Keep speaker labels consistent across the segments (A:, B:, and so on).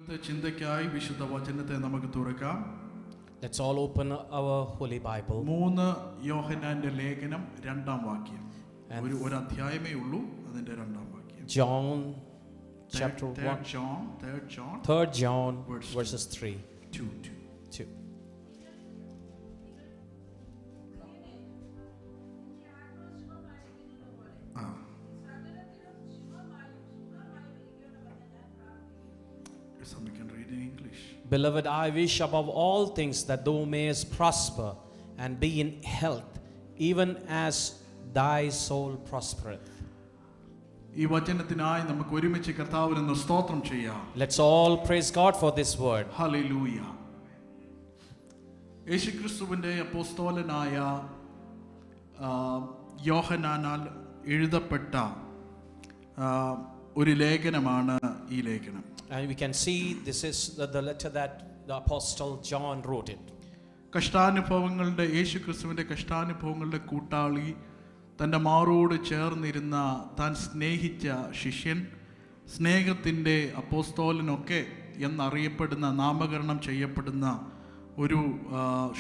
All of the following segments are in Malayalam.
A: ചിന്തയ്ക്കായി വിശുദ്ധ വചനത്തെ നമുക്ക് തുറക്കാം.
B: Let's all open our Holy Bible.
A: 3 യോഹന്നാന്റെ ലേഖനം 2-ാം വാക്യം. ഒരു അധ്യായമേ ഉള്ളൂ, അതിന്റെ 2-ാം വാക്യം.
B: John chapter 1. 3 John verses 3. 2.
A: Some can read in English.
B: Beloved, I wish above all things that thou mayest prosper and be in health, even as thy soul prospereth.
A: ഈ വചനത്തിനായി നമുക്ക് ഒരുമിച്ച് കർത്താവിനെ സ്തോത്രം ചെയ്യാം.
B: Let's all praise God for this word.
A: Hallelujah. യേശുക്രിസ്തുവിന്റെ അപ്പോസ്തലനായ യോഹന്നാനാൽ എഴുതപ്പെട്ട ഒരു ലേഖനമാണ് ഈ ലേഖനം.
B: And we can see this is the letter that the apostle John wrote it.
A: കഷ്ടാനുഭവങ്ങളുടെ യേശുക്രിസ്തുവിന്റെ കഷ്ടാനുഭവങ്ങളുടെ കൂട്ടാളി, തൻ്റെ മാറോട് ചേർന്നിരുന്ന താൻ സ്നേഹിച്ച ശിഷ്യൻ, സ്നേഹത്തിൻ്റെ അപ്പോസ്തലനൊക്കെ എന്നറിയപ്പെടുന്ന നാമകരണം ചെയ്യപ്പെടുന്ന ഒരു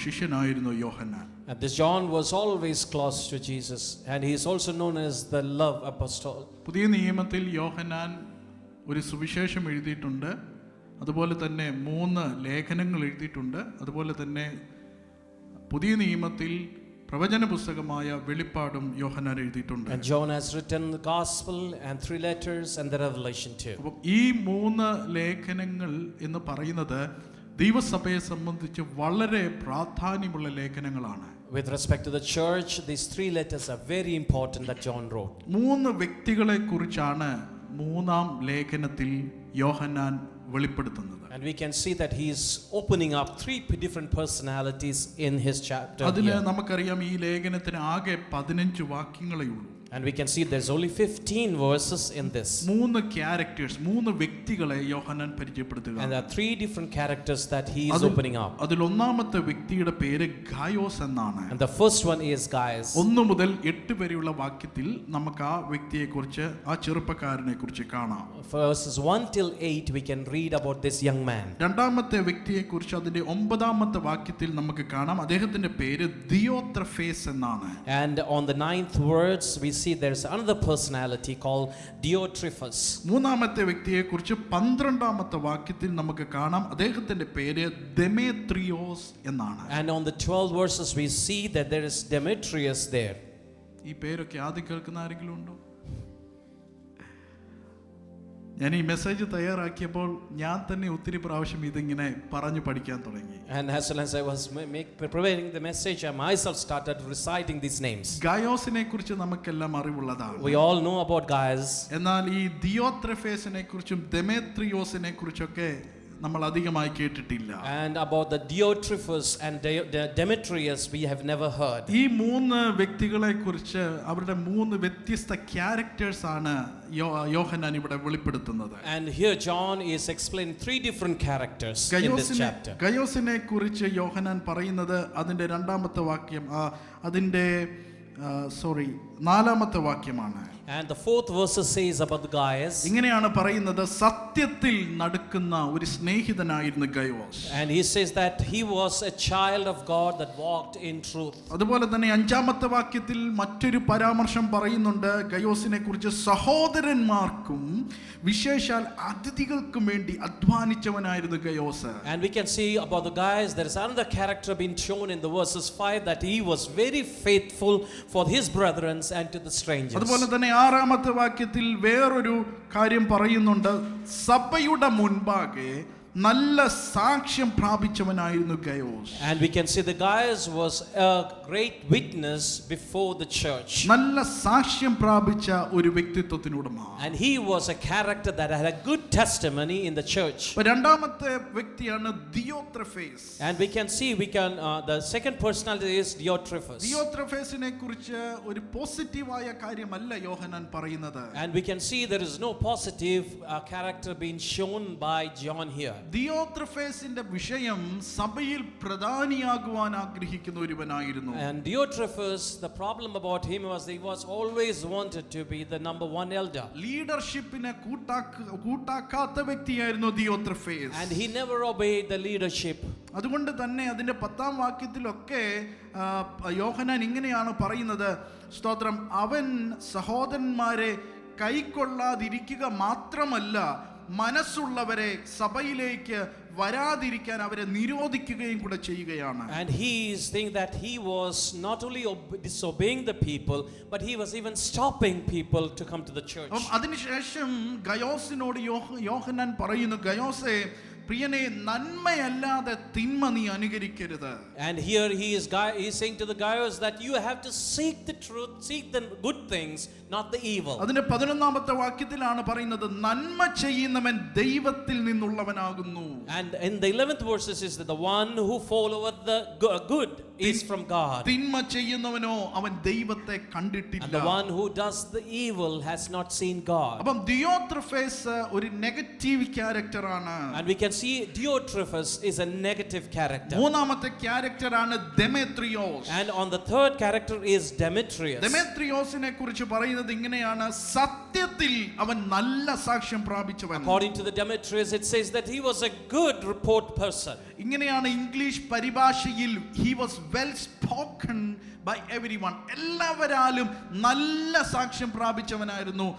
A: ശിഷ്യനായിരുന്നു യോഹന്നാൻ.
B: And this John was always close to Jesus, and he is also known as the love apostle.
A: പുതിയ നിയമത്തിൽ യോഹന്നാൻ ഒരു സുവിശേഷം എഴുതിയിട്ടുണ്ട്, അതുപോലെ തന്നെ 3 ലേഖനങ്ങൾ എഴുതിയിട്ടുണ്ട്, അതുപോലെ തന്നെ പുതിയ നിയമത്തിൽ പ്രവചന പുസ്തകമായ വെളിപ്പാടും യോഹന്നാൻ എഴുതിയിട്ടുണ്ട്.
B: And John has written the gospel and 3 letters and the revelation too.
A: അപ്പോൾ ഈ 3 ലേഖനങ്ങൾ എന്ന് പറയുന്നത് ദൈവസഭയെ സംബന്ധിച്ച് വളരെ പ്രാധാന്യമുള്ള ലേഖനങ്ങളാണ്.
B: With respect to the church, these 3 letters are very important that John wrote.
A: 3 വ്യക്തികളെ കുറിച്ചാണ് 3-ാം ലേഖനത്തിൽ യോഹന്നാൻ വെളിപ്പെടുത്തുന്നത്.
B: And we can see that he is opening up 3 different personalities in his chapter.
A: അതിൽ നമുക്കറിയാം ഈ ലേഖനത്തിന് ആകെ 15 വാക്യങ്ങളേ ഉള്ളൂ.
B: And we can see there's only 15 verses in this.
A: 3 characters, 3 വ്യക്തികളെ യോഹന്നാൻ പരിചയപ്പെടുത്തുക.
B: And there are 3 different characters that he is opening up.
A: അതിൽ ഒന്നാമത്തെ വ്യക്തിയുടെ പേര് ഗായോസ് എന്നാണ്.
B: And the first one is Gaius.
A: 1 മുതൽ 8 വരെയുള്ള വാക്യത്തിൽ നമുക്ക് ആ വ്യക്തിയെക്കുറിച്ച്, ആ ചെറുപ്പക്കാരനെ കുറിച്ച് കാണാം.
B: Verses 1 till 8 we can read about this young man.
A: രണ്ടാമത്തെ വ്യക്തിയെക്കുറിച്ച് അതിന്റെ 9-ാമത്തെ വാക്യത്തിൽ നമുക്ക് കാണാം. അദ്ദേഹത്തിന്റെ പേര് ദിയോത്രഫേസ് എന്നാണ്.
B: And on the 9th words we see there's another personality called Diotrephes.
A: മൂന്നാമത്തെ വ്യക്തിയെക്കുറിച്ച് 12-ാമത്തെ വാക്യത്തിൽ നമുക്ക് കാണാം. അദ്ദേഹത്തിന്റെ പേര് ദെമേത്രിയോസ് എന്നാണ്.
B: And on the 12 verses we see that there is Demetrius there.
A: ഈ പേരൊക്കെ ആദ്യം കേൾക്കുന്ന ആരെങ്കിലും ഉണ്ടോ? ഞാൻ ഈ മെസ്സേജ് തയ്യാറാക്കിയപ്പോൾ ഞാൻ തന്നെ ഒത്തിരി പ്രാവശ്യം ഇതിങ്ങനെ പറഞ്ഞു പഠിക്കാൻ തുടങ്ങി.
B: And as soon as I was preparing the message, I myself started reciting these names.
A: ഗായോസിനെ കുറിച്ച് നമുക്കെല്ലാം അറിവുള്ളതാണ്.
B: We all know about Gaius.
A: എന്നാൽ ഈ ദിയോത്രഫേസിനെ കുറിച്ചും ദെമേത്രിയോസിനെ കുറിച്ചൊക്കെ നമ്മൾ അധികമായി കേട്ടിട്ടില്ല.
B: And about the Diotrephes and Demetrius we have never heard.
A: ഈ 3 വ്യക്തികളെ കുറിച്ച് അവരുടെ 3 വ്യത്യസ്ത ക്യാരക്ടേഴ്സ് ആണ് യോഹന്നാൻ ഇവിടെ വെളിപ്പെടുത്തുന്നത്.
B: And here John is explaining 3 different characters in this chapter.
A: ഗായോസിനെ കുറിച്ച് യോഹന്നാൻ പറയുന്നത് അതിന്റെ 2-ാമത്തെ വാക്യം, അതിന്റെ 4-ാമത്തെ വാക്യമാണ്.
B: And the 4th verse says about the Gaius.
A: ഇങ്ങനെയാണ് പറയുന്നത്, സത്യത്തിൽ നടക്കുന്ന ഒരു സ്നേഹിതനായിരുന്നു Gayos.
B: And he says that he was a child of God that walked in truth.
A: അതുപോലെ തന്നെ 5-ാമത്തെ വാക്യത്തിൽ മറ്റൊരു പരാമർശം പറയുന്നുണ്ട് ഗായോസിനെ കുറിച്ച്, സഹോദരന്മാർക്കും വിശേഷാൽ അതിഥികൾക്കും വേണ്ടി അധ്വാനിച്ചവനായിരുന്നു Gayos.
B: And we can see about the Gaius there is another character being shown in the verses 5, that he was very faithful for his brethren and to the strangers.
A: അതുപോലെ തന്നെ 6-ാമത്തെ വാക്യത്തിൽ വേറൊരു കാര്യം പറയുന്നുണ്ട്, സഭയുടെ മുൻപാകെ നല്ല സാക്ഷ്യം പ്രാപിച്ചവനായിരുന്നു Gayos.
B: And we can see the Gaius was a great witness before the church.
A: നല്ല സാക്ഷ്യം പ്രാപിച്ച ഒരു വ്യക്തിത്വത്തിനുടമ.
B: And he was a character that had a good testimony in the church.
A: രണ്ടാമത്തെ വ്യക്തിയാണ് ദിയോത്രഫേസ്.
B: And we can see the second personality is Diotrephes.
A: ദിയോത്രഫേസിനെ കുറിച്ച് ഒരു പോസിറ്റീവായ കാര്യമല്ല യോഹന്നാൻ പറയുന്നത്.
B: And we can see there is no positive character being shown by John here.
A: ദിയോത്രഫേസിന്റെ വിഷയം സഭയിൽ പ്രധാനിയാകുവാൻ ആഗ്രഹിക്കുന്ന ഒരുവനായിരുന്നു.
B: And Diotrephes, the problem about him was he was always wanted to be the number one elder.
A: ലീഡർഷിപ്പിനെ കൂട്ടാക്കാത്ത വ്യക്തിയായിരുന്നു ദിയോത്രഫേസ്.
B: And he never obeyed the leadership.
A: അതുകൊണ്ട് തന്നെ അതിന്റെ 10-ാം വാക്യത്തിലൊക്കെ യോഹന്നാൻ ഇങ്ങനെയാണ് പറയുന്നത്, സ്തോത്രം, അവൻ സഹോദരന്മാരെ കൈക്കൊള്ളാതിരിക്കുക മാത്രമല്ല, മനസ്സുള്ളവരെ സഭയിലേക്ക് വരാതിരിക്കാൻ അവരെ നിരോധിക്കുകയും കൂടെ ചെയ്യുകയാണ്.
B: And he is saying that he was not only disobeying the people, but he was even stopping people to come to the church.
A: അതിനുശേഷം ഗയോസിനോട് യോഹന്നാൻ പറയുന്നു, ഗയോസേ, പ്രിയനെ, നന്മയല്ലാതെ തിന്മ നീ അനുകരിക്കരുത്.
B: And here he is saying to the Gaius that you have to seek the truth, seek the good things, not the evil.
A: അതിന്റെ 11-ാമത്തെ വാക്യത്തിലാണ് പറയുന്നത്, നന്മ ചെയ്യുന്നവൻ ദൈവത്തിൽ നിന്നുള്ളവനാകുന്നു.
B: And in the 11th verses is that the one who followeth the good is from God.
A: തിന്മ ചെയ്യുന്നവനോ അവൻ ദൈവത്തെ കണ്ടിട്ടില്ല.
B: And the one who does the evil has not seen God.
A: അപ്പം ദിയോത്രഫേസ് ഒരു നെഗറ്റീവ് ക്യാരക്ടർ ആണ്.
B: And we can see Diotrephes is a negative character.
A: മൂന്നാമത്തെ ക്യാരക്ടർ ആണ് ദെമേത്രിയോസ്.
B: And on the third character is Demetrius.
A: ദെമേത്രിയോസിനെ കുറിച്ച് പറയുന്നത് ഇങ്ങനെയാണ്, സത്യത്തിൽ അവൻ നല്ല സാക്ഷ്യം പ്രാപിച്ചവൻ.
B: According to the Demetrius, it says that he was a good report person.
A: ഇങ്ങനെയാണ് English പരിഭാഷയിൽ he was well spoken by everyone. എല്ലാവരാലും നല്ല സാക്ഷ്യം പ്രാപിച്ചവനായിരുന്നു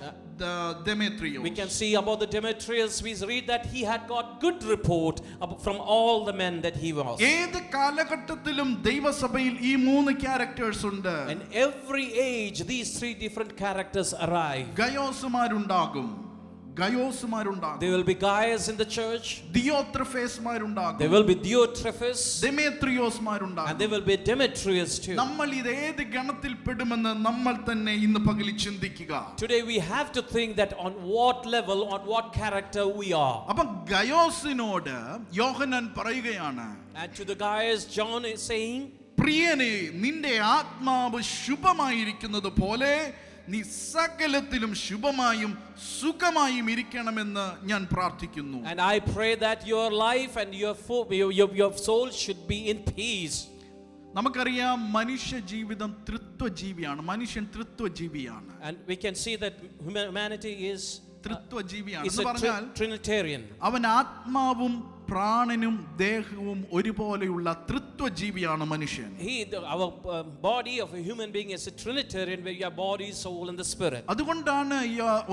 A: Demetrius.
B: We can see about the Demetrius, we read that he had got good report from all the men that he was.
A: ഏത് കാലഘട്ടത്തിലും ദൈവസഭയിൽ ഈ 3 ക്യാരക്ടേഴ്സ് ഉണ്ട്.
B: In every age these 3 different characters arrive.
A: ഗയോസുമാരുണ്ടാകും.
B: There will be Gaius in the church.
A: ദിയോത്രഫേസ്മാരുണ്ടാകും.
B: There will be Diotrephes.
A: ദെമേത്രിയോസ്മാരുണ്ടാകും.
B: And there will be Demetrius too.
A: നമ്മൾ ഇത് ഏത് ഗണത്തിൽ പെടുമെന്ന് നമ്മൾ തന്നെ ഇന്ന് പകൽ ചിന്തിക്കുക.
B: Today we have to think that on what level, on what character we are.
A: അപ്പോൾ ഗയോസിനോട് യോഹന്നാൻ പറയുകയാണ്,
B: And to the Gaius, John is saying,
A: പ്രിയനേ, നിന്റെ ആത്മാവ് ശുഭമായിരിക്കുന്നത് പോലെ നീ സകലത്തിലും ശുഭമായും സുഖമായും ഇരിക്കണമെന്ന് ഞാൻ പ്രാർത്ഥിക്കുന്നു.
B: And I pray that your life and your soul should be in peace.
A: നമുക്കറിയാം മനുഷ്യ ജീവിതം തൃത്വജീവിയാണ്. മനുഷ്യൻ തൃത്വജീവിയാണ്.
B: And we can see that humanity is
A: തൃത്വജീവിയാണ്.
B: Trinitarian.
A: അവൻ ആത്മാവും പ്രാണനും ദേഹവും ഒരുപോലെയുള്ള തൃത്വജീവിയാണ് മനുഷ്യൻ.
B: Our body of a human being is a Trinitarian, where your body, soul and the spirit.
A: അതുകൊണ്ടാണ്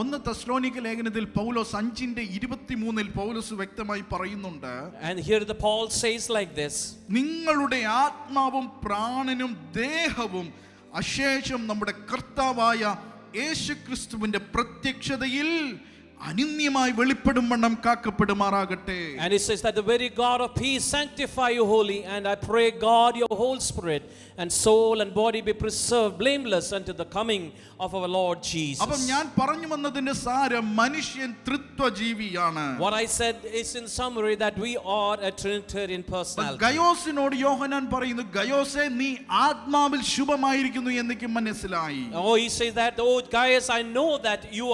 A: 1 തെസ്സലോനിക്ക ലേഖനത്തിൽ പൗലോസ് 5:23 പൗലോസ് വ്യക്തമായി പറയുന്നുണ്ട്.
B: And here the Paul says like this,
A: നിങ്ങളുടെ ആത്മാവും പ്രാണനും ദേഹവും അശേഷം നമ്മുടെ കർത്താവായ യേശുക്രിസ്തുവിന്റെ പ്രത്യക്ഷതയിൽ അനിന്യമായി വെളിപ്പെടും വണ്ണം കാക്കപ്പെടുമാറാകട്ടെ.
B: And it says that the very God of peace sanctify you wholly, and I pray God your whole spirit and soul and body be preserved blameless unto the coming of our Lord Jesus.
A: അപ്പോൾ ഞാൻ പറഞ്ഞു വന്നതിന്റെ സാരം മനുഷ്യൻ തൃത്വജീവിയാണ്.
B: What I said is in summary that we are a Trinitarian personality.
A: ഗയോസിനോട് യോഹന്നാൻ പറയുന്നു, ഗയോസേ, നീ ആത്മാവിൽ ശുഭമായിരിക്കുന്നു എനിക്ക് മനസ്സിലായി.
B: Oh, he says that, oh Gaius, I know that you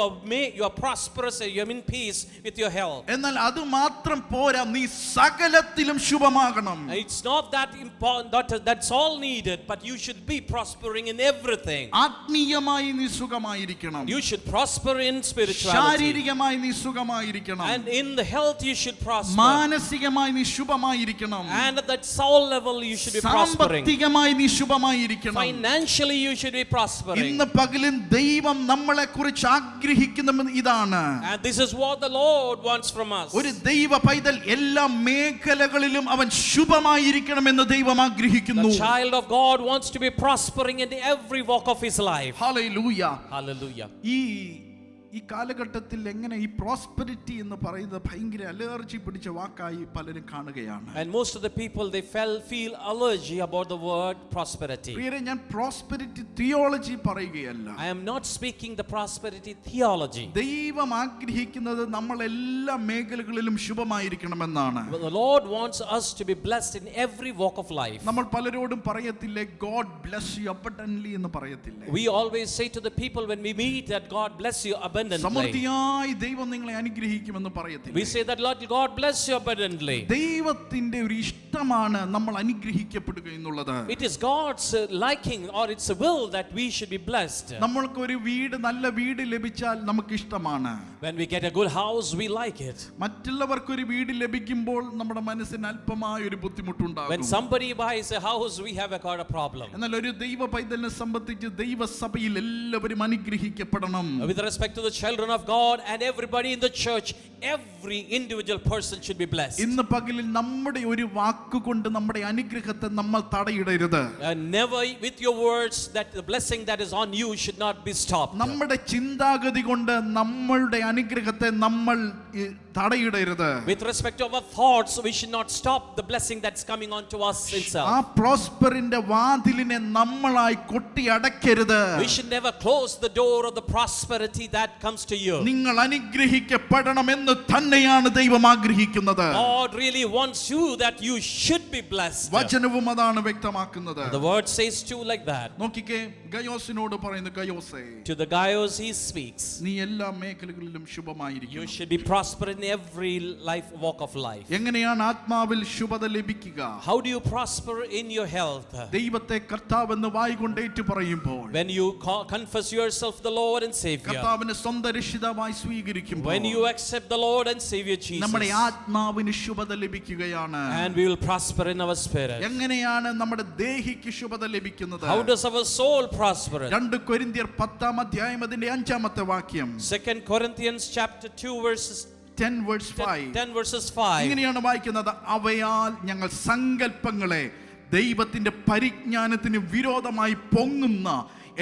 B: are prosperous, you are in peace with your health.
A: എന്നാൽ അത് മാത്രം പോരാ, നീ സകലത്തിലും ശുഭമാകണം.
B: It's not that important, that's all needed, but you should be prospering in everything.
A: ആത്മീയമായി നീ സുഖമായിരിക്കണം.
B: You should prosper in spirituality.
A: ശാരീരികമായി നീ സുഖമായിരിക്കണം.
B: And in the health you should prosper.
A: മാനസികമായി നീ ശുഭമായിരിക്കണം.
B: And at that soul level you should be prospering.
A: സാമ്പത്തികമായി നീ ശുഭമായിരിക്കണം.
B: Financially you should be prospering.
A: ഇന്ന് പകലും ദൈവം നമ്മളെ കുറിച്ച് ആഗ്രഹിക്കുന്നത് ഇതാണ്.
B: And this is what the Lord wants from us.
A: ഒരു ദൈവ പൈതൽ എല്ലാ മേഖലകളിലും അവൻ ശുഭമായിരിക്കണമെന്ന് ദൈവം ആഗ്രഹിക്കുന്നു.
B: The child of God wants to be prospering in every walk of his life.
A: Hallelujah.
B: Hallelujah.
A: ഈ കാലഘട്ടത്തിൽ എങ്ങനെ ഈ പ്രോസ്പെരിറ്റി എന്ന് പറയുന്നത് ഭയങ്കര അലർജി പിടിച്ച വാക്കായി പലരും കാണുകയാണ്.
B: And most of the people they feel allergy about the word prosperity.
A: പ്രിയരേ, ഞാൻ പ്രോസ്പെരിറ്റി തിയോളജി പറയുകയല്ല.
B: I am not speaking the prosperity theology.
A: ദൈവം ആഗ്രഹിക്കുന്നത് നമ്മൾ എല്ലാ മേഖലകളിലും ശുഭമായിരിക്കണമെന്നാണ്.
B: The Lord wants us to be blessed in every walk of life.
A: നമ്മൾ പലരോടും പറയത്തില്ലേ, God bless you abundantly എന്ന് പറയത്തില്ലേ?
B: We always say to the people when we meet that God bless you abundantly. abundantly.
A: സമൃദ്ധിയായി ദൈവം നിങ്ങളെ അനുഗ്രഹിക്കുമെന്ന് പറയത്തില്ല.
B: We say that Lord God bless you abundantly.
A: ദൈവത്തിന്റെ ഒരു ഇഷ്ടമാണ് നമ്മൾ അനുഗ്രഹിക്കപ്പെടുക എന്നുള്ളത്.
B: It is God's liking or it's a will that we should be blessed.
A: നമ്മൾക്ക് ഒരു വീട്, നല്ല വീട് ലഭിച്ചാൽ നമുക്ക് ഇഷ്ടമാണ്.
B: When we get a good house, we like it.
A: മറ്റുള്ളവർക്ക് ഒരു വീട് ലഭിക്കുമ്പോൾ നമ്മുടെ മനസ്സിന് അല്പമായ ഒരു ബുദ്ധിമുട്ടുണ്ടാകും.
B: When somebody buys a house, we have got a problem.
A: എന്നാൽ ഒരു ദൈവ പൈതലിനെ സംബന്ധിച്ച് ദൈവസഭയിൽ എല്ലാവരും അനുഗ്രഹിക്കപ്പെടണം.
B: With respect to the children of God and everybody in the church, every individual person should be blessed.
A: ഇന്ന് പകലിൽ നമ്മുടെ ഒരു വാക്കുകൊണ്ട് നമ്മുടെ അനുഗ്രഹത്തെ നമ്മൾ തടയിടരുത്.
B: Never with your words that the blessing that is on you should not be stopped.
A: നമ്മുടെ ചിന്താഗതി കൊണ്ട് നമ്മളുടെ അനുഗ്രഹത്തെ നമ്മൾ തടയിടരുത്.
B: With respect to our thoughts, we should not stop the blessing that's coming on to us itself.
A: ആ പ്രോസ്പെറിന്റെ വാതിലിനെ നമ്മളായി കൊട്ടി അടയ്ക്കരുത്.
B: We should never close the door of the prosperity that comes to you.
A: നിങ്ങൾ അനുഗ്രഹിക്കപ്പെടണമെന്ന് തന്നെയാണ് ദൈവം ആഗ്രഹിക്കുന്നത്.
B: God really wants you that you should be blessed.
A: വചനവും അതാണ് വ്യക്തമാക്കുന്നത്.
B: The word says too like that.
A: നോക്കിക്കേ, ഗയോസിനോട് പറയുന്നു, ഗയോസേ,
B: To the Gaius he speaks,
A: നീ എല്ലാ മേഖലകളിലും ശുഭമായിരിക്കും.
B: you should be prosper in every life walk of life.
A: എങ്ങനെയാണ് ആത്മാവിൽ ശുഭത ലഭിക്കുക?
B: How do you prosper in your health?
A: ദൈവത്തെ കർത്താവെന്ന് വായ്കൊണ്ട് ഏറ്റു പറയുമ്പോൾ,
B: When you confess yourself the Lord and Savior,
A: കർത്താവിനെ സ്വന്തം രക്ഷിതാവായി സ്വീകരിക്കുമ്പോൾ,
B: when you accept the Lord and Savior Jesus,
A: നമ്മുടെ ആത്മാവിന് ശുഭത ലഭിക്കുകയാണ്.
B: and we will prosper in our spirit.
A: എങ്ങനെയാണ് നമ്മുടെ ദേഹിക്ക് ശുഭത ലഭിക്കുന്നത്?
B: How does our soul prosper?
A: 2 കൊരിന്ത്യർ 10 അധ്യായം അതിന്റെ 5 വാക്യം,
B: 2 Corinthians chapter 2 verses
A: 10 verse 5.
B: 10 verses 5.
A: ഇങ്ങനെയാണ് വായിക്കുന്നത്, അവയാൽ ഞങ്ങൾ സങ്കല്പങ്ങളെ ദൈവത്തിന്റെ പരിജ്ഞാനത്തിന് വിരോധമായി പൊങ്ങുന്ന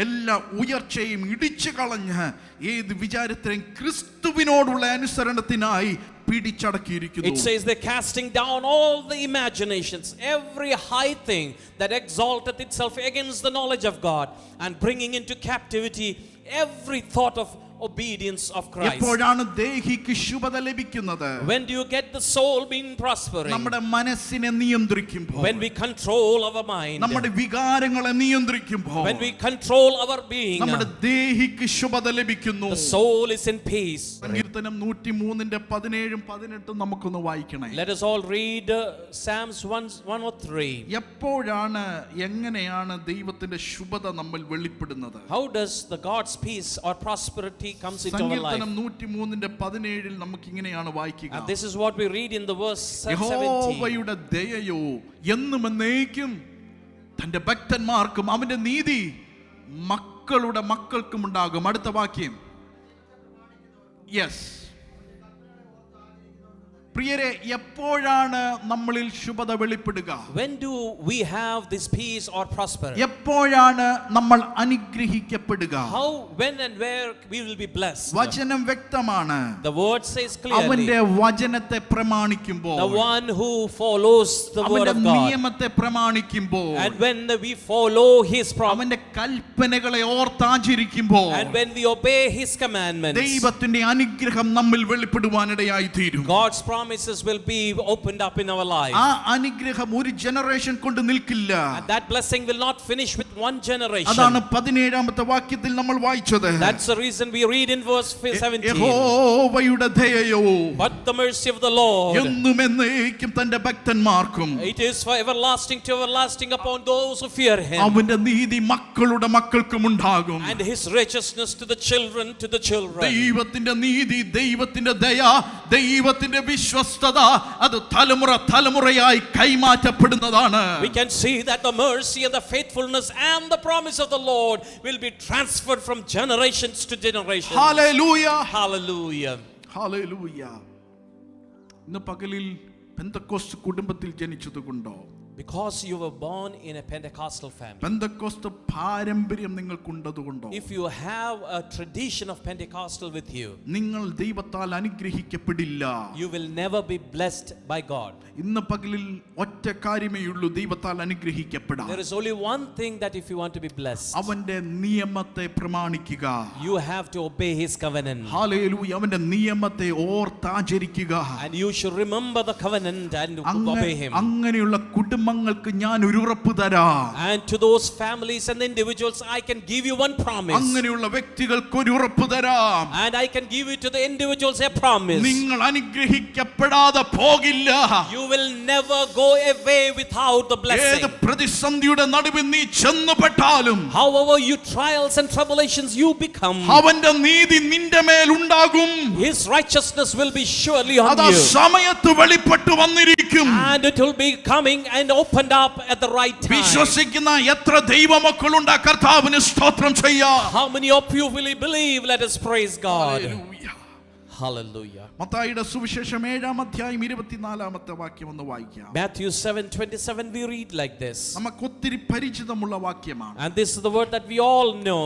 A: എല്ലാ ഉയർച്ചയും ഇടിച്ചു കളഞ്ഞ് ഏത് വിചാരത്തിലും ക്രിസ്തുവിനോടുള്ള അനുസരണത്തിനായി പിടിച്ചടക്കിയിരിക്കുന്നു.
B: It says they're casting down all the imaginations, every high thing that exalteth itself against the knowledge of God, and bringing into captivity every thought of obedience of Christ.
A: എപ്പോഴാണ് ദേഹിക്ക് ശുഭത ലഭിക്കുന്നത്?
B: When do you get the soul being prospering?
A: നമ്മുടെ മനസ്സിനെ നിയന്ത്രിക്കുമ്പോൾ,
B: When we control our mind,
A: നമ്മുടെ വികാരങ്ങളെ നിയന്ത്രിക്കുമ്പോൾ,
B: when we control our being,
A: നമ്മുടെ ദേഹിക്ക് ശുഭത ലഭിക്കുന്നു.
B: the soul is in peace.
A: സങ്കീർത്തനം 103 17 18 നമുക്കൊന്ന് വായിക്കണേ.
B: Let us all read Psalms 103.
A: എപ്പോഴാണ്, എങ്ങനെയാണ് ദൈവത്തിന്റെ ശുഭത നമ്മൾ വെളിപ്പെടുന്നത്?
B: How does the God's peace or prosperity comes into our life?
A: സങ്കീർത്തനം 103 17 നമുക്ക് ഇങ്ങനെയാണ് വായിക്കുക.
B: And this is what we read in the verse 17.
A: യഹോവയുടെ ദയയോ എന്നും എന്നേക്കും തന്റെ ഭക്തന്മാർക്കും അവന്റെ നീതി മക്കളുടെ മക്കൾക്കും ഉണ്ടാകും. അടുത്ത വാക്യം, യെസ്. പ്രിയരെ, എപ്പോഴാണ് നമ്മളിൽ ശുഭത വെളിപ്പെടുക?
B: When do we have this peace or prosperity?
A: എപ്പോഴാണ് നമ്മൾ അനുഗ്രഹിക്കപ്പെടുക?
B: How, when and where we will be blessed?
A: വചനം വ്യക്തമാണ്.
B: The word says clearly,
A: അവന്റെ വചനത്തെ പ്രമാണിക്കുമ്പോൾ,
B: the one who follows the word
A: അവന്റെ
B: of God,
A: നിയമത്തെ പ്രമാണിക്കുമ്പോൾ,
B: and when we follow his promise,
A: അവന്റെ കൽപ്പനകളെ ഓർത്താചരിക്കുമ്പോൾ,
B: and when we obey his commandments,
A: ദൈവത്തിന്റെ അനുഗ്രഹം നമ്മിൽ വെളിപ്പെടുവാനിടയായി തീരും.
B: God's promises will be opened up in our life.
A: ആ അനുഗ്രഹം ഒരു ജനറേഷൻ കൊണ്ട് നിൽക്കില്ല.
B: And that blessing will not finish with one generation.
A: അതാണ് 17 വാക്യത്തിൽ നമ്മൾ വായിച്ചത്.
B: That's the reason we read in verse 17.
A: യഹോവയുടെ ദയയോ
B: But the mercy of the Lord,
A: എന്നും എന്നേക്കും തന്റെ ഭക്തന്മാർക്കും,
B: it is for everlasting to everlasting upon those who fear him,
A: അവന്റെ നീതി മക്കളുടെ മക്കൾക്കും ഉണ്ടാകും.
B: and his righteousness to the children, to the children.
A: ദൈവത്തിന്റെ നീതി, ദൈവത്തിന്റെ ദയ, ദൈവത്തിന്റെ വിശ്വസ്തത അത് തലമുറ തലമുറയായി കൈമാറ്റപ്പെടുന്നതാണ്.
B: We can see that the mercy and the faithfulness and the promise of the Lord will be transferred from generations to generations.
A: Hallelujah,
B: Hallelujah.
A: Hallelujah. ഇന്ന് പകലിൽ പെന്തക്കോസ്ത് കുടുംബത്തിൽ ജനിച്ചതുകൊണ്ടോ,
B: Because you were born in a Pentecostal family,
A: Pentecost പാരമ്പര്യം നിങ്ങൾക്കുണ്ടതുകൊണ്ടോ,
B: if you have a tradition of Pentecostal with you,
A: നിങ്ങൾ ദൈവത്താൽ അനുഗ്രഹിക്കപ്പെടില്ല.
B: you will never be blessed by God.
A: ഇന്ന് പകലിൽ ഒറ്റ കാര്യമേ ഉള്ളൂ, ദൈവത്താൽ അനുഗ്രഹിക്കപ്പെടാൻ.
B: There is only one thing that if you want to be blessed,
A: അവന്റെ നിയമത്തെ പ്രമാണിക്കുക.
B: you have to obey his covenant.
A: Hallelujah. അവന്റെ നിയമത്തെ ഓർത്താചരിക്കുക.
B: And you should remember the covenant and obey him.
A: അങ്ങനെയുള്ള കുടുംബ കുടുംബങ്ങൾക്ക് ഞാൻ ഒരു ഉറപ്പ് തരാം.
B: And to those families and individuals, I can give you one promise.
A: അങ്ങനെയുള്ള വ്യക്തികൾക്ക് ഒരു ഉറപ്പ് തരാം.
B: And I can give you to the individuals a promise.
A: നിങ്ങൾ അനുഗ്രഹിക്കപ്പെടാതെ പോകില്ല.
B: You will never go away without the blessing.
A: ഏത് പ്രതിസന്ധിയുടെ നടുവിൽ നീ ചെന്നുപെട്ടാലും,
B: However you trials and tribulations you become,
A: അവന്റെ നീതി നിന്റെ മേൽ ഉണ്ടാകും.
B: His righteousness will be surely on
A: അത്
B: you.
A: സമയത്ത് വെളിപ്പെട്ടു വന്നിരിക്കും.
B: And it will be coming and opened up at the right time.
A: വിശ്വസിക്കുന്ന എത്ര ദൈവമക്കളുണ്ട്? കർത്താവിന് സ്തോത്രം ചെയ്യാം.
B: How many of you will believe? Let us praise God.
A: Hallelujah.
B: Hallelujah.
A: മത്തായിയുടെ സുവിശേഷം 7-ാം അധ്യായം 24-ാമത്തെ വാക്യം ഒന്ന് വായിക്കാം.
B: Matthew 7:27 we read like this.
A: നമുക്ക് ഒത്തിരി പരിചിതമുള്ള വാക്യമാണ്.
B: And this is the word that we all know.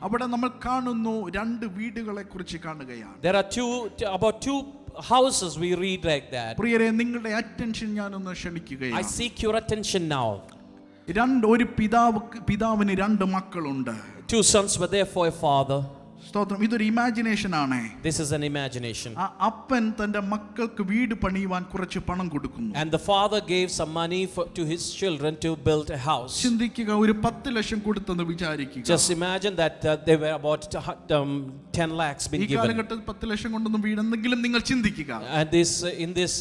A: അവിടെ നമ്മൾ കാണുന്നു, രണ്ട് വീടുകളെ കുറിച്ച് കാണുകയാണ്.
B: There are about two houses we read like that.
A: പ്രിയരെ, നിങ്ങളുടെ അറ്റൻഷൻ ഞാനൊന്ന്
B: I
A: ക്ഷണിക്കുകയാണ്.
B: seek your attention now.
A: ഒരു പിതാവിന് രണ്ട് മക്കളുണ്ട്.
B: Two sons were there for a father.
A: സ്തോത്രം. ഇതൊരു ഇമാജിനേഷൻ ആണ്.
B: This is an imagination.
A: ആ അപ്പൻ തന്റെ മക്കൾക്ക് വീട് പണിയുവാൻ കുറച്ച് പണം കൊടുക്കുന്നു.
B: And the father gave some money to his children to build a house.
A: ചിന്തിക്കുക, ഒരു 10 ലക്ഷം കൊടുത്തെന്ന് വിചാരിക്കുക.
B: Just imagine that they were about 10 lakhs been
A: ഈ
B: given.
A: കാലഘട്ടത്തിൽ 10 ലക്ഷം കൊണ്ടൊന്നും വീടെന്തെങ്കിലും നിങ്ങൾ ചിന്തിക്കുക.
B: And in this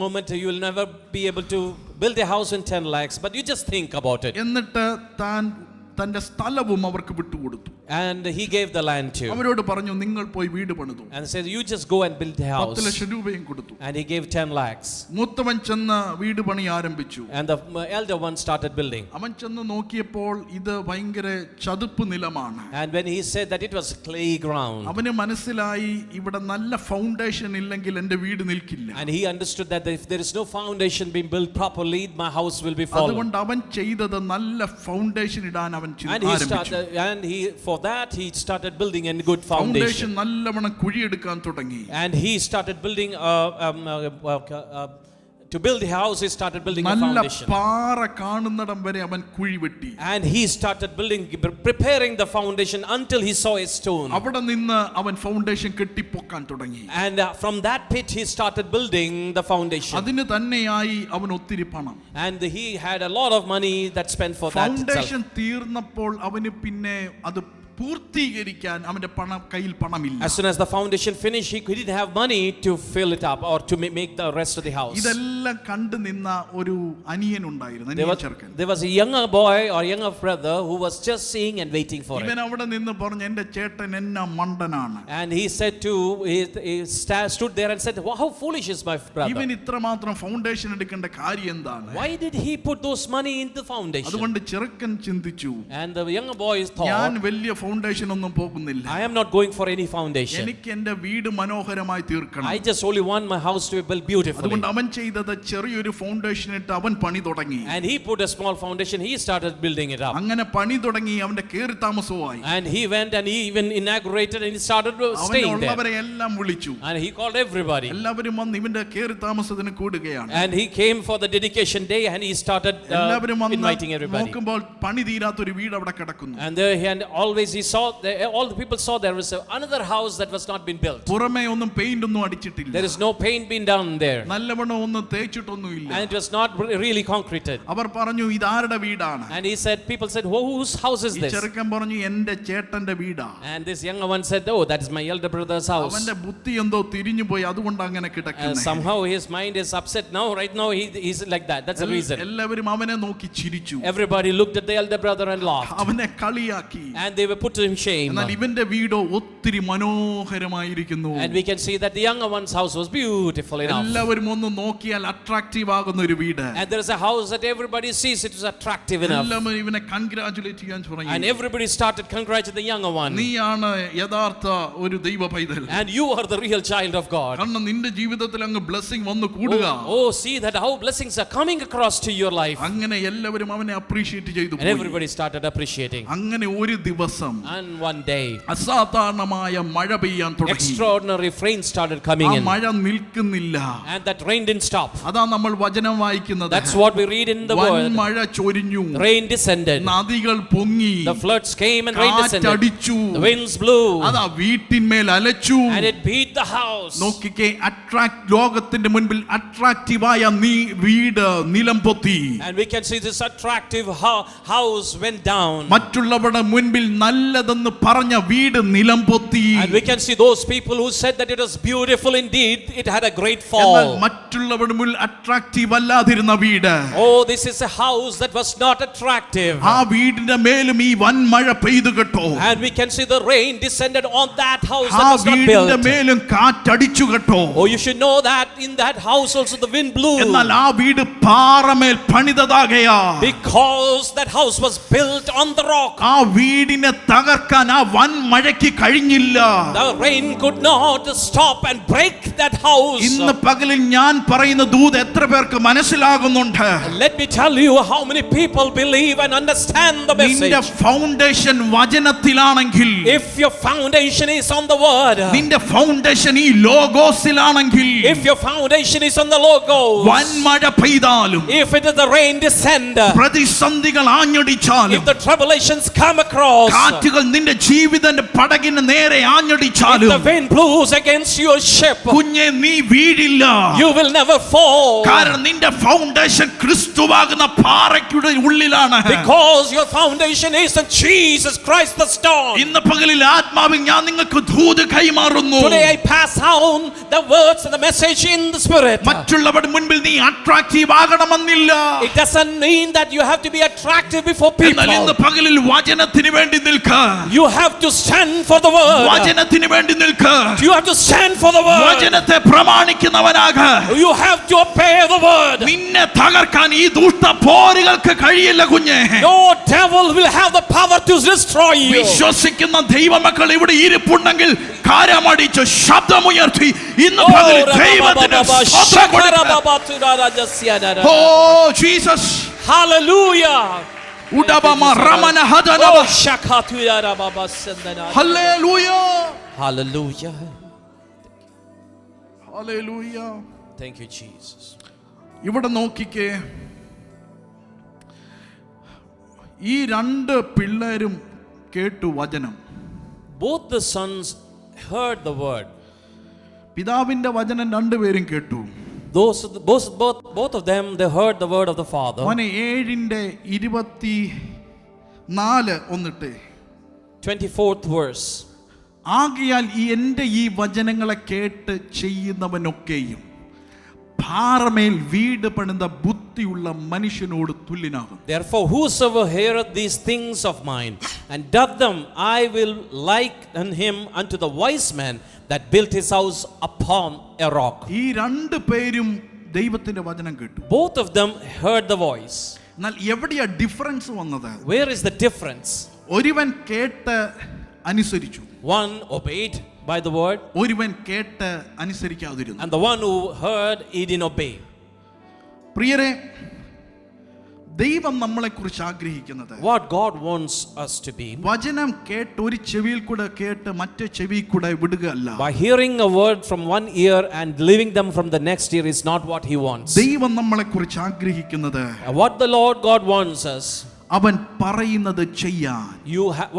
B: moment you will never be able to build a house in 10 lakhs, but you just think about it.
A: എന്നിട്ട് തന്റെ സ്ഥലവും അവർക്ക് വിട്ടുകൊടുത്തു.
B: And he gave the land to.
A: അവരോട് പറഞ്ഞു, നിങ്ങൾ പോയി വീട് പണിതു.
B: And said, you just go and build a house.
A: 10 ലക്ഷം രൂപയും കൊടുത്തു.
B: And he gave 10 lakhs.
A: മൂത്തവൻ ചെന്ന് വീട് പണി ആരംഭിച്ചു.
B: And the elder one started building.
A: അവൻ ചെന്ന് നോക്കിയപ്പോൾ ഇത് ഭയങ്കര ചതുപ്പ് നിലമാണ്.
B: And when he said that it was clay ground.
A: അവന് മനസ്സിലായി, ഇവിടെ നല്ല ഫൗണ്ടേഷൻ ഇല്ലെങ്കിൽ എൻ്റെ വീട് നിൽക്കില്ല.
B: And he understood that if there is no foundation being built properly, my house will be fallen.
A: അതുകൊണ്ട് അവൻ ചെയ്തത് നല്ല ഫൗണ്ടേഷൻ ഇടാൻ അവൻ ആരംഭിച്ചു.
B: And for that he started building a good foundation.
A: നല്ലവണ്ണം കുഴിയെടുക്കാൻ തുടങ്ങി.
B: And he started building to build a house. He started building a
A: നല്ല
B: foundation.
A: പാറ കാണുന്നിടം വരെ അവൻ കുഴി വെട്ടി.
B: And he started building, preparing the foundation until he saw a stone.
A: അവിടെ നിന്ന് അവൻ ഫൗണ്ടേഷൻ കെട്ടിപ്പൊക്കാൻ തുടങ്ങി.
B: And from that pit he started building the foundation.
A: അതിന് തന്നെയായി അവൻ ഒത്തിരി പണം.
B: And he had a lot of money that spent for that itself.
A: Foundation തീർന്നപ്പോൾ അവന് പിന്നെ അത് പൂർത്തീകരിക്കാൻ അവന്റെ കയ്യിൽ പണമില്ല.
B: As soon as the foundation finished, he didn't have money to fill it up or to make the rest of the house.
A: ഇതെല്ലാം കണ്ടു നിന്ന ഒരു അനിയൻ ഉണ്ടായിരുന്നു.
B: There was a younger boy or younger brother who was just seeing and waiting for it.
A: ഇവൻ അവിടെ നിന്ന് പറഞ്ഞു, എൻ്റെ ചേട്ടൻ എന്നാ മണ്ടനാണ്.
B: And he said he stood there and said, how foolish is my brother.
A: ഇവൻ ഇത്രമാത്രം ഫൗണ്ടേഷൻ എടുക്കേണ്ട കാര്യം എന്താണ്?
B: Why did he put those money in the foundation?
A: അതുകൊണ്ട് ചെറുക്കൻ ചിന്തിച്ചു,
B: And the younger boy thought,
A: ഞാൻ വലിയ ഫൗണ്ടേഷൻ ഒന്നും പോകുന്നില്ല.
B: I am not going for any foundation.
A: എനിക്ക് എൻ്റെ വീട് മനോഹരമായി തീർക്കണം.
B: I just only want my house to be built beautifully.
A: അതുകൊണ്ട് അവൻ ചെയ്തത് ചെറിയൊരു ഫൗണ്ടേഷൻ ഇട്ട് അവൻ പണി തുടങ്ങി.
B: And he put a small foundation. He started building it up.
A: അങ്ങനെ പണി തുടങ്ങി. അവന്റെ കേറി താമസമായി.
B: And he went and he even inaugurated and he started staying there.
A: അവരെ എല്ലാം വിളിച്ചു.
B: And he called everybody.
A: എല്ലാവരും വന്ന് ഇവന്റെ കേറി താമസത്തിന് കൂടുകയാണ്.
B: And he came for the dedication day and he started inviting everybody.
A: നോക്കുമ്പോൾ പണി തീരാത്തൊരു വീട് അവിടെ കിടക്കുന്നു.
B: And always he saw, all the people saw there was another house that was not been built.
A: പുറമേ ഒന്നും പെയിന്റ് ഒന്നും അടിച്ചിട്ടില്ല.
B: There is no paint being done there.
A: നല്ലവണ്ണം ഒന്നും തേച്ചിട്ടൊന്നുമില്ല.
B: And it was not really concreted.
A: അവർ പറഞ്ഞു, ഇതാരുടെ വീടാണ്?
B: And he said, people said, whose house is this?
A: ചെറുക്കൻ പറഞ്ഞു, എൻ്റെ ചേട്ടന്റെ വീടാ.
B: And this younger one said, oh, that is my elder brother's house.
A: അവന്റെ ബുദ്ധി എന്തോ തിരിഞ്ഞു പോയി, അതുകൊണ്ട് അങ്ങനെ കിടക്കുന്നു.
B: Somehow his mind is upset now. Right now he's like that. That's the reason.
A: എല്ലാവരും അവനെ നോക്കി ചിരിച്ചു.
B: Everybody looked at the elder brother and laughed.
A: അവനെ കളിയാക്കി.
B: And they were put to shame.
A: എന്നാൽ ഇവന്റെ വീടോ ഒത്തിരി മനോഹരമായിരിക്കുന്നു.
B: And we can see that the younger one's house was beautiful enough.
A: എല്ലാവരും ഒന്ന് നോക്കിയാൽ അട്രാക്റ്റീവ് ആകുന്ന ഒരു വീട്.
B: And there is a house that everybody sees it is attractive enough.
A: എല്ലാവരും ഇവനെ കൺഗ്രാറ്റുലേറ്റ് ചെയ്യാൻ തുടങ്ങി.
B: And everybody started congratulating the younger one.
A: നീയാണ് യഥാർത്ഥ ഒരു ദൈവ പൈതൽ.
B: And you are the real child of God.
A: കാരണം നിന്റെ ജീവിതത്തിൽ അങ്ങ് ബ്ലെസ്സിംഗ് വന്നു കൂടുക.
B: Oh, see that how blessings are coming across to your life.
A: അങ്ങനെ എല്ലാവരും അവനെ അപ്രീഷിയേറ്റ് ചെയ്തു.
B: And everybody started appreciating.
A: അങ്ങനെ ഒരു ദിവസം ദിവസം
B: And one day,
A: അസാധാരണമായ മഴ പെയ്യാൻ തുടങ്ങി.
B: extraordinary rain started coming in.
A: മഴ നിൽക്കുന്നില്ല.
B: And that rain didn't stop.
A: അതാ നമ്മൾ വചനം വായിക്കുന്നത്.
B: That's what we read in the word.
A: മഴ ചൊരിഞ്ഞു.
B: Rain descended.
A: നദികൾ പൊങ്ങി.
B: The floods came and rain descended.
A: കാറ്റടിച്ചു.
B: The winds blew.
A: അതാ വീട്ടിന്മേൽ അലച്ചു.
B: And it beat the house.
A: നോക്കിക്കേ, ലോകത്തിന്റെ മുൻപിൽ അട്രാക്റ്റീവായ വീട് നിലംപൊത്തി.
B: And we can see this attractive house went down.
A: മറ്റുള്ളവരുടെ മുൻപിൽ നല്ലതെന്ന് പറഞ്ഞ വീട് നിലംപൊത്തി.
B: And we can see those people who said that it was beautiful indeed, it had a great fall.
A: മറ്റുള്ളവരുടെ മുൻപിൽ അട്രാക്റ്റീവ് അല്ലാതിരുന്ന വീട്.
B: Oh, this is a house that was not attractive.
A: ആ വീടിന്റെ മേലും ഈ വൻമഴ പെയ്തു കേട്ടോ.
B: And we can see the rain descended on that house
A: that was not built. ആ വീടിന്റെ മേലും കാറ്റടിച്ചു കേട്ടോ.
B: Oh, you should know that in that house also the wind blew.
A: എന്നാൽ ആ വീട് പാറമേൽ പണിതതാകയാ.
B: Because that house was built on the rock.
A: ആ വീടിനെ തകർക്കാൻ ആ വൻമഴയ്ക്ക് കഴിഞ്ഞില്ല.
B: The rain could not stop and break that house.
A: ഇന്ന് പകലിൽ ഞാൻ പറയുന്ന ദൂത് എത്ര പേർക്ക് മനസ്സിലാകുന്നുണ്ട്?
B: Let me tell you how many people believe and understand the message.
A: നിന്റെ ഫൗണ്ടേഷൻ വചനത്തിലാണെങ്കിൽ,
B: if your foundation is on the word,
A: നിന്റെ ഫൗണ്ടേഷൻ ഈ ലോഗോസിലാണെങ്കിൽ,
B: if your foundation is on the logos,
A: വൻമഴ പെയ്താലും,
B: if it is the rain descend,
A: പ്രതിസന്ധികൾ ആഞ്ഞടിച്ചാലും,
B: if the tribulations come across,
A: കാറ്റുകൾ നിന്റെ ജീവിതത്തിന്റെ പടകിന് നേരെ ആഞ്ഞടിച്ചാലും,
B: if the wind blows against your ship,
A: കുഞ്ഞേ നീ വീഴില്ല.
B: you will never fall.
A: കാരണം നിന്റെ ഫൗണ്ടേഷൻ ക്രിസ്തുവാകുന്ന പാറയ്ക്കുടെ ഉള്ളിലാണ്.
B: Because your foundation is in Jesus Christ the stone.
A: ഇന്ന് പകലിൽ ആത്മാവിൽ ഞാൻ നിങ്ങൾക്ക് ദൂത് കൈമാറുന്നു.
B: Today I pass on the words and the message in the spirit.
A: മറ്റുള്ളവരുടെ മുൻപിൽ നീ അട്രാക്റ്റീവ് ആകണമെന്നില്ല.
B: It doesn't mean that you have to be attractive before people.
A: എന്നാൽ ഇന്ന് പകലിൽ വചനത്തിന് വേണ്ടി നിൽക്ക.
B: You have to stand for the word.
A: വചനത്തിന് വേണ്ടി നിൽക്ക.
B: You have to stand for the word.
A: വചനത്തെ പ്രമാണിക്കുന്നവനാക.
B: You have to obey the word.
A: നിന്നെ തകർക്കാൻ ഈ ദുഷ്ട പോരുകൾക്ക് കഴിയില്ല കുഞ്ഞേ.
B: No devil will have the power to destroy you.
A: വിശ്വസിക്കുന്ന ദൈവമക്കൾ ഇവിടെ ഇരിപ്പുണ്ടെങ്കിൽ കാരമടിച്ച് ശബ്ദമുയർത്തി ഇന്ന് പകലിൽ ദൈവത്തിന്റെ സ്തോത്രം കൊടുക്കുക. Oh Jesus.
B: Hallelujah.
A: ഉടബമ റമന ഹദനബ.
B: Oh shakatuya rababa sendana.
A: Hallelujah.
B: Hallelujah.
A: Hallelujah.
B: Thank you Jesus.
A: ഇവിടെ നോക്കിക്കേ, ഈ രണ്ട് പിള്ളേരും കേട്ടു വചനം.
B: Both the sons heard the word.
A: പിതാവിന്റെ വചനം രണ്ടുപേരും കേട്ടു.
B: Both of them, they heard the word of the Father.
A: 7:24 ഒന്നിട്ട്
B: 24th verse.
A: ആകയാൽ എൻ്റെ ഈ വചനങ്ങളെ കേട്ട് ചെയ്യുന്നവനൊക്കെയും പാറമേൽ വീട് പണിത ബുദ്ധിയുള്ള മനുഷ്യനോട് തുല്യനാകും.
B: Therefore whosoever heareth these things of mine and doth them, I will liken him unto the wise man that built his house upon a rock.
A: ഈ രണ്ട് പേരും ദൈവത്തിന്റെ വചനം കേട്ടു.
B: Both of them heard the voice.
A: എന്നാൽ എവിടെയാ ഡിഫറൻസ് വന്നത്?
B: Where is the difference?
A: ഒരുവൻ കേട്ട് അനുസരിച്ചു.
B: One obeyed by the word,
A: ഒരുവൻ കേട്ട് അനുസരിക്കാതിരുന്നു.
B: and the one who heard, he didn't obey.
A: പ്രിയരെ, ദൈവം നമ്മളെ കുറിച്ച് ആഗ്രഹിക്കുന്നത്,
B: what God wants us to be,
A: വചനം കേട്ട് ഒരു ചെവിയിൽ കൂടെ കേട്ട് മറ്റേ ചെവിയിൽ കൂടെ വിടുകയല്ല.
B: by hearing a word from one ear and leaving them from the next ear is not what he wants.
A: ദൈവം നമ്മളെ കുറിച്ച് ആഗ്രഹിക്കുന്നത്,
B: what the Lord God wants us,
A: അവൻ പറയുന്നത് ചെയ്യാൻ,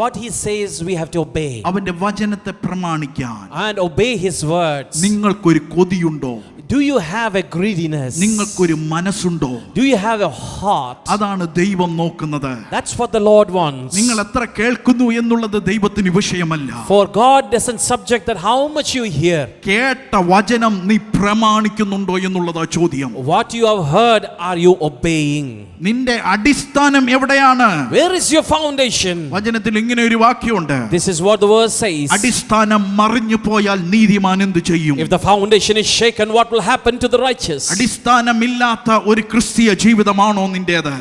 B: what he says we have to obey,
A: അവന്റെ വചനത്തെ പ്രമാണിക്കാൻ
B: and obey his words.
A: നിങ്ങൾക്കൊരു കൊതിയുണ്ടോ?
B: Do you have a greediness?
A: നിങ്ങൾക്കൊരു മനസ്സുണ്ടോ?
B: Do you have a heart?
A: അതാണ് ദൈവം നോക്കുന്നത്.
B: That's what the Lord wants.
A: നിങ്ങൾ എത്ര കേൾക്കുന്നു എന്നുള്ളത് ദൈവത്തിന് വിഷയമല്ല.
B: For God doesn't subject that how much you hear.
A: കേട്ട വചനം നീ പ്രമാണിക്കുന്നുണ്ടോ എന്നുള്ളതാ ചോദ്യം.
B: What you have heard, are you obeying?
A: നിന്റെ അടിസ്ഥാനം എവിടെയാണ്?
B: Where is your foundation?
A: വചനത്തിൽ ഇങ്ങനെ ഒരു വാക്യമുണ്ട്.
B: This is what the verse says.
A: അടിസ്ഥാനം മറിഞ്ഞു പോയാൽ നീതിമാൻ എന്ത് ചെയ്യും?
B: If the foundation is shaken, what will happen to the righteous?
A: അടിസ്ഥാനമില്ലാത്ത ഒരു ക്രിസ്തീയ ജീവിതമാണോ നിന്റേത്?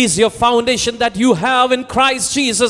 B: Is your foundation that you have in Christ Jesus?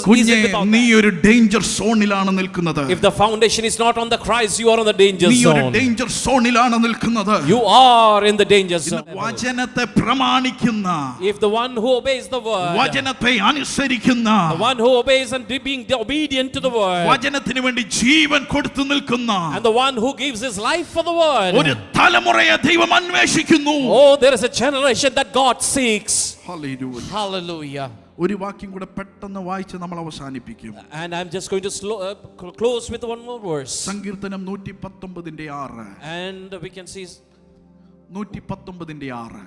A: നീ ഒരു ഡേഞ്ചർ സോണിലാണ് നിൽക്കുന്നത്.
B: If the foundation is not on the Christ, you are on the danger
A: നീ ഒരു
B: zone.
A: ഡേഞ്ചർ സോണിലാണ് നിൽക്കുന്നത്.
B: You are in the danger zone.
A: വചനത്തെ പ്രമാണിക്കുന്ന,
B: if the one who obeys the word,
A: വചനത്തെ അനുസരിക്കുന്ന,
B: the one who obeys and being obedient to the word,
A: വചനത്തിന് വേണ്ടി ജീവൻ കൊടുത്തു നിൽക്കുന്ന,
B: and the one who gives his life for the word.
A: ഒരു തലമുറയെ ദൈവം അന്വേഷിക്കുന്നു.
B: Oh, there is a generation that God seeks.
A: Hallelujah.
B: Hallelujah.
A: ഒരു വാക്യം കൂടെ പെട്ടെന്ന് വായിച്ച് നമ്മൾ അവസാനിപ്പിക്കും.
B: And I'm just going to close with one more verse.
A: സങ്കീർത്തനം 119:6.
B: And we can see
A: 119:6.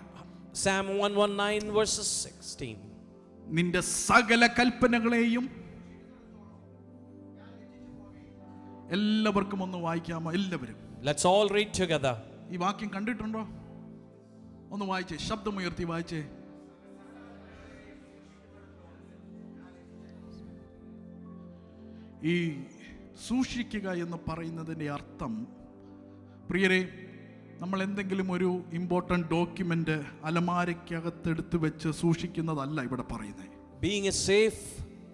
B: Psalm 119 verses 16.
A: നിന്റെ സകല കൽപ്പനകളെയും, എല്ലാവർക്കും ഒന്ന് വായിക്കാമോ? എല്ലാവരും
B: Let's all read together.
A: ഈ വാക്യം കണ്ടിട്ടുണ്ടോ? ഒന്ന് വായിച്ചേ, ശബ്ദമുയർത്തി വായിച്ചേ. ഈ സൂക്ഷിക്കുക എന്ന് പറയുന്നതിൻ്റെ അർത്ഥം, പ്രിയരെ, നമ്മൾ എന്തെങ്കിലും ഒരു ഇമ്പോർട്ടൻ്റ് ഡോക്യുമെൻ്റ് അലമാരയ്ക്കകത്തെടുത്ത് വെച്ച് സൂക്ഷിക്കുന്നതല്ല ഇവിടെ പറയുന്നത്.
B: Being a safe,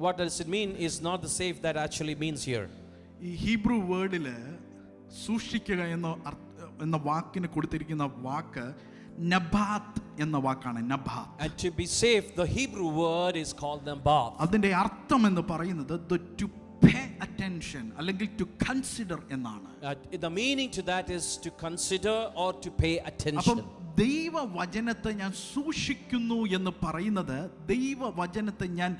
B: what does it mean, is not the safe that actually means here.
A: ഈ ഹീബ്രു വേർഡിൽ സൂക്ഷിക്കുക എന്ന വാക്കിന് കൊടുത്തിരിക്കുന്ന വാക്ക് നബാത്ത് എന്ന വാക്കാണ്. നബാത്ത്.
B: And to be safe, the Hebrew word is called nabath.
A: അതിൻ്റെ അർത്ഥം എന്ന് പറയുന്നത് to pay attention അല്ലെങ്കിൽ to consider എന്നാണ്.
B: The meaning to that is to consider or to pay attention.
A: അപ്പം ദൈവവചനത്തെ ഞാൻ സൂക്ഷിക്കുന്നു എന്ന് പറയുന്നത്, ദൈവവചനത്തെ ഞാൻ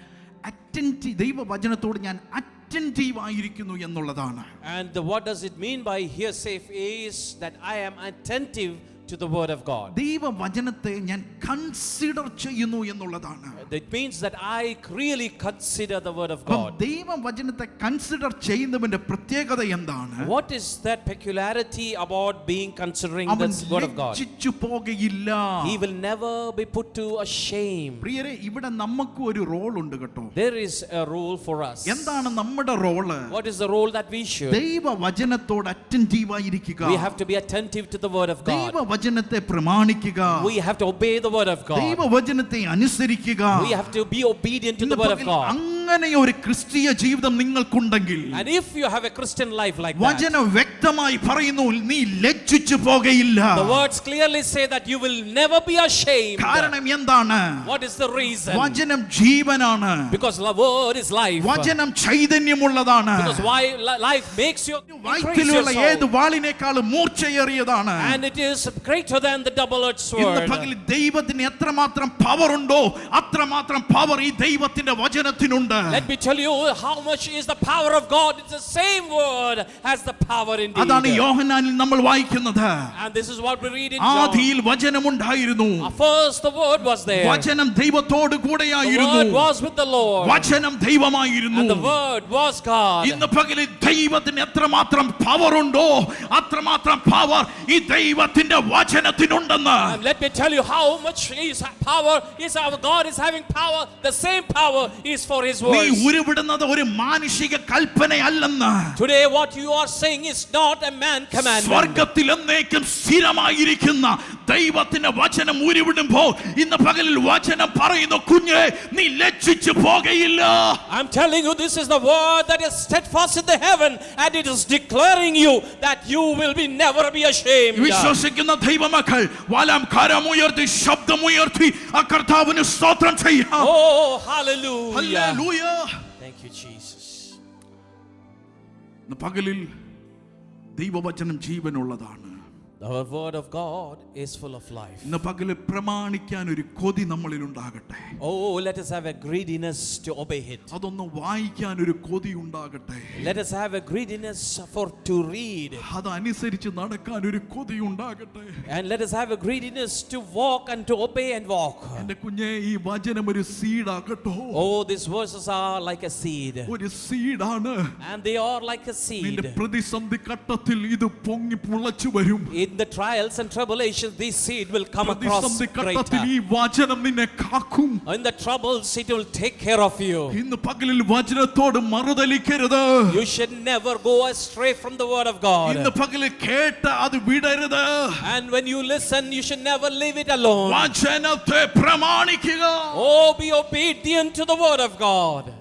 A: ദൈവവചനത്തോട് ഞാൻ അറ്റൻറ്റീവ് ആയിരിക്കുന്നു എന്നുള്ളതാണ്.
B: And what does it mean by here safe is that I am attentive to the word of God.
A: ദൈവവചനത്തെ ഞാൻ കൺസിഡർ ചെയ്യുന്നു എന്നുള്ളതാണ്.
B: That means that I really consider the word of God.
A: ദൈവവചനത്തെ കൺസിഡർ ചെയ്യുന്നവന്റെ പ്രത്യേകത എന്താണ്?
B: What is that peculiarity about being considering the word of God?
A: ലജ്ജിച്ചു പോകയില്ല.
B: He will never be put to a shame.
A: പ്രിയരെ, ഇവിടെ നമുക്ക് ഒരു റോൾ ഉണ്ട് കേട്ടോ.
B: There is a role for us.
A: എന്താണ് നമ്മുടെ role?
B: What is the role that we should?
A: ദൈവവചനത്തോട് അറ്റൻറ്റീവ് ആയിരിക്കുക.
B: We have to be attentive to the word of God.
A: ദൈവവചനത്തെ പ്രമാണിക്കുക.
B: We have to obey the word of God.
A: ദൈവവചനത്തെ അനുസരിക്കുക.
B: We have to be obedient to the word of God.
A: അങ്ങനെ ഒരു ക്രിസ്തീയ ജീവിതം നിങ്ങൾക്കുണ്ടെങ്കിൽ,
B: And if you have a Christian life like that,
A: വചനം വ്യക്തമായി പറയുന്നു, നീ ലജ്ജിച്ചു പോകയില്ല.
B: the words clearly say that you will never be ashamed.
A: കാരണം എന്താണ്?
B: What is the reason?
A: വചനം ജീവനാണ്.
B: Because the word is life.
A: വചനം ചൈതന്യമുള്ളതാണ്.
B: Because life makes you increase your
A: വൈദ്യുതിയുള്ള ഏത്
B: soul.
A: വാളിനേക്കാളും മൂർച്ചയേറിയതാണ്.
B: And it is greater than the double-edged
A: ഇന്ന്
B: sword.
A: പകൽ ദൈവത്തിന് എത്രമാത്രം പവർ ഉണ്ടോ അത്രമാത്രം പവർ ഈ ദൈവത്തിന്റെ വചനത്തിനുണ്ട്.
B: Let me tell you how much is the power of God. It's the same word as the power indeed.
A: അതാണ് യോഹന്നാനിൽ നമ്മൾ വായിക്കുന്നത്.
B: And this is what we read in John.
A: ആദിയിൽ വചനമുണ്ടായിരുന്നു.
B: First the word was there.
A: വചനം ദൈവത്തോട്
B: The
A: കൂടെയായിരുന്നു.
B: word was with the Lord.
A: വചനം ദൈവമായിരുന്നു.
B: And the word was God.
A: ഇന്ന് പകൽ ദൈവത്തിന് എത്രമാത്രം പവർ ഉണ്ടോ അത്രമാത്രം പവർ ഈ ദൈവത്തിന്റെ വചനത്തിനുണ്ടെന്ന്.
B: And let me tell you how much is power is our God is having power. The same power is for his
A: നീ
B: words.
A: ഉരുവിടുന്നത് ഒരു മാനുഷിക കൽപ്പനയല്ലെന്ന്.
B: Today what you are saying is not a man commandment.
A: സ്വർഗ്ഗത്തിൽ എന്നേക്കും സ്ഥിരമായിരിക്കുന്ന ദൈവത്തിന്റെ വചനം ഉരുവിടുമ്പോൾ ഇന്ന് പകലിൽ വചനം പറയുന്നു, കുഞ്ഞേ, നീ ലജ്ജിച്ചു പോകയില്ല.
B: I'm telling you, this is the word that is steadfast in the heaven, and it is declaring you that you will be never be ashamed.
A: വിശ്വസിക്കുന്ന ദൈവമക്കൾ വലം കരമുയർത്തി ശബ്ദമുയർത്തി ആ കർത്താവിന് സ്തോത്രം ചെയ്യാം.
B: Oh, hallelujah.
A: Hallelujah.
B: Thank you, Jesus.
A: ഇന്ന് പകലിൽ ദൈവവചനം ജീവനുള്ളതാണ്.
B: The word of God is full of life.
A: ഇന്ന് പകല് പ്രമാണിക്കാൻ ഒരു കൊതി നമ്മളിൽ ഉണ്ടാകട്ടെ.
B: Oh, let us have a greediness to obey it.
A: അതൊന്ന് വായിക്കാൻ ഒരു കൊതി ഉണ്ടാകട്ടെ.
B: Let us have a greediness to read.
A: അതനുസരിച്ച് നടക്കാൻ ഒരു കൊതി ഉണ്ടാകട്ടെ.
B: And let us have a greediness to walk and to obey and walk.
A: എന്റെ കുഞ്ഞെ, ഈ വചനം ഒരു സീഡാകട്ടോ.
B: Oh, these verses are like a seed.
A: ഒരു സീഡാണ്.
B: And they are like a
A: നിന്റെ
B: seed.
A: പ്രതിസന്ധി ഘട്ടത്തിൽ ഇത് പൊങ്ങി പുളച്ചു വരും.
B: In the trials and tribulations, this seed will come across
A: പ്രതിസന്ധി ഘട്ടത്തിൽ
B: greater.
A: ഈ വചനം നിന്നെ കാക്കും.
B: In the troubles, it will take care of you.
A: ഇന്ന് പകലിൽ വചനത്തോട് മറുതലിക്കരുത്.
B: You should never go astray from the word of
A: ഇന്ന്
B: God.
A: പകലിൽ കേട്ട് അത് വിടരുത്.
B: And when you listen, you should never leave it alone.
A: വചനത്തെ പ്രമാണിക്കുക.
B: Oh, be obedient to the word of God.